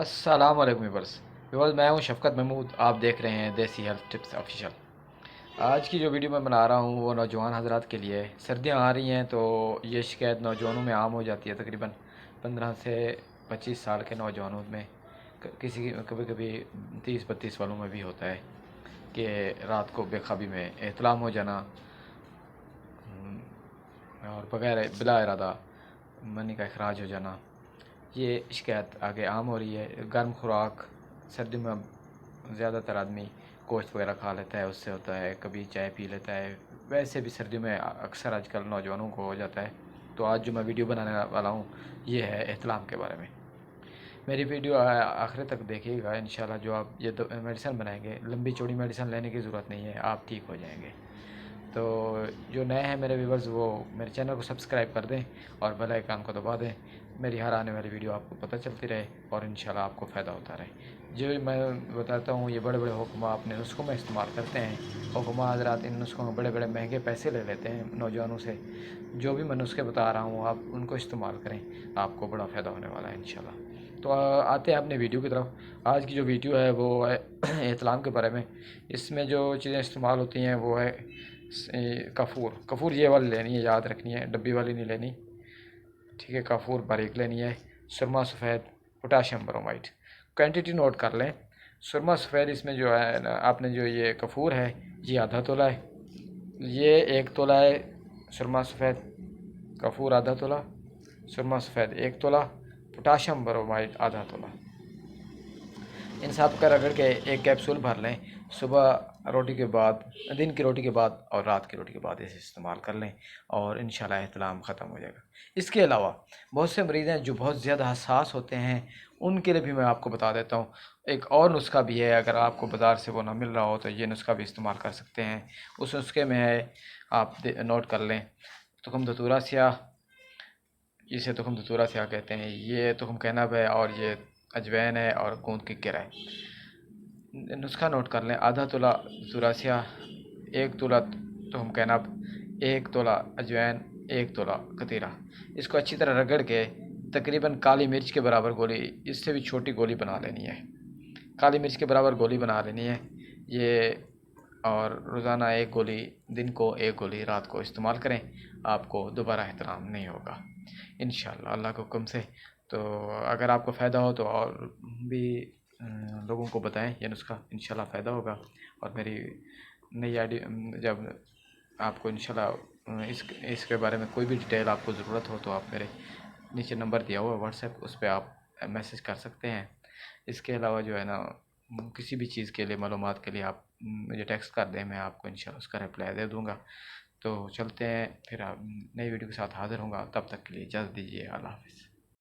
अस्सलाम वालेकुम व्यूअर्स। मैं हूं शफ़क़त महमूद। आप देख रहे हैं देसी हेल्थ टिप्स ऑफिशियल। आज की जो वीडियो मैं बना रहा हूं वो नौजवान हज़रात के लिए है। सर्दियां आ रही हैं तो ये शिकायत नौजवानों में आम हो जाती है। तकरीबन 15 से 25 साल के नौजवानों में, किसी कभी कभी 30-32 वालों में भी होता है कि रात को बेख़ाबी में एहतलाम हो जाना और बग़ैर बिला इरादा मनी का अखराज हो जाना। ये शिकायत आगे आम हो रही है। गर्म खुराक सर्दी में ज़्यादातर आदमी गोश्त वगैरह खा लेता है, उससे होता है। कभी चाय पी लेता है। वैसे भी सर्दियों में अक्सर आजकल नौजवानों को हो जाता है। तो आज जो मैं वीडियो बनाने वाला हूँ ये है एहतलाम के बारे में। मेरी वीडियो आखिर तक देखिएगा। इंशाल्लाह जो आप ये मेडिसिन बनाएंगे, लंबी चौड़ी मेडिसिन लेने की ज़रूरत नहीं है, आप ठीक हो जाएंगे। तो जो नए हैं मेरे व्यूवर्स वो मेरे चैनल को सब्सक्राइब कर दें और बेल आइकन को दबा दें। मेरी हर आने वाली वीडियो आपको पता चलती रहे और इंशाल्लाह आपको फ़ायदा होता रहे। जो मैं बताता हूँ ये बड़े बड़े हुक्मा अपने नुस्खों में इस्तेमाल करते हैं। हुक्मा हज़रात इन नुस्खों में बड़े बड़े महंगे पैसे ले लेते हैं नौजवानों से। जो भी मैं नुस्खे बता रहा हूँ आप उनको इस्तेमाल करें, आपको बड़ा फ़ायदा होने वाला है इंशाल्लाह। तो आते हैं अपने वीडियो की तरफ। आज की जो वीडियो है वो है एहतलाम के बारे में। इसमें जो चीज़ें इस्तेमाल होती हैं वो है कपूर। कपूर ये वाली लेनी है, याद रखनी है, डब्बी वाली नहीं लेनी, ठीक है। कपूर बारीक लेनी है। सुरमा सफ़ेद, पोटाशियम ब्रोमाइड। क्वांटिटी नोट कर लें। सुरमा सफ़ेद इसमें जो है ना, आपने जो ये कपूर है ये आधा तोला है, ये 1 तोला है। सुरमा सफ़ेद कपूर आधा तोला, सुरमा सफ़ेद 1 तोला, पोटाशियम ब्रोमाइड आधा तोला। इन सब का रगड़ के एक कैप्सूल भर लें। सुबह रोटी के बाद, दिन की रोटी के बाद और रात की रोटी के बाद इसे इस्तेमाल कर लें और इंशाल्लाह एहतलाम ख़त्म हो जाएगा। इसके अलावा बहुत से मरीज़ हैं जो बहुत ज़्यादा हसास होते हैं, उनके लिए भी मैं आपको बता देता हूँ। एक और नुस्खा भी है, अगर आपको बाज़ार से वो ना मिल रहा हो तो ये नुस्खा भी इस्तेमाल कर सकते हैं। उस नुस्खे में है, आप नोट कर लें, तुखम धतूरा स्याह, इसे तुखम धतूरा स्याह कहते हैं। ये तुखम कहनब है और ये अजवैन है और गोंद की गिर है। नुस्खा नोट कर लें। आधा तोला धतूरा स्याह, 1 तोला तुखम कहनब, 1 तोला अजवैन, 1 तोला कतीरा। इसको अच्छी तरह रगड़ के तकरीबन काली मिर्च के बराबर गोली, इससे भी छोटी गोली बना लेनी है। काली मिर्च के बराबर गोली बना लेनी है ये। और रोज़ाना 1 गोली, दिन को 1 गोली, रात को इस्तेमाल करें, आपको दोबारा एहतराम नहीं होगा इंशाल्लाह अल्लाह के हुक्म से। तो अगर आपको फ़ायदा हो तो और भी लोगों को बताएं ये नुस्खा, इंशाल्लाह फ़ायदा होगा। और मेरी नई आईडी जब आपको इंशाल्लाह इसके बारे में कोई भी डिटेल आपको ज़रूरत हो तो आप मेरे नीचे नंबर दिया हुआ है व्हाट्सएप, उस पर आप मैसेज कर सकते हैं। इसके अलावा जो है ना, किसी भी चीज़ के लिए, मालूमात के लिए आप मुझे टेक्स्ट कर दें, मैं आपको इंशाल्लाह उसका रिप्लाई दे दूँगा। तो चलते हैं फिर, आप नई वीडियो के साथ हाज़िर होंगे। तब तक के लिए इजाज़त दीजिए। अल्लाह हाफ़िज़।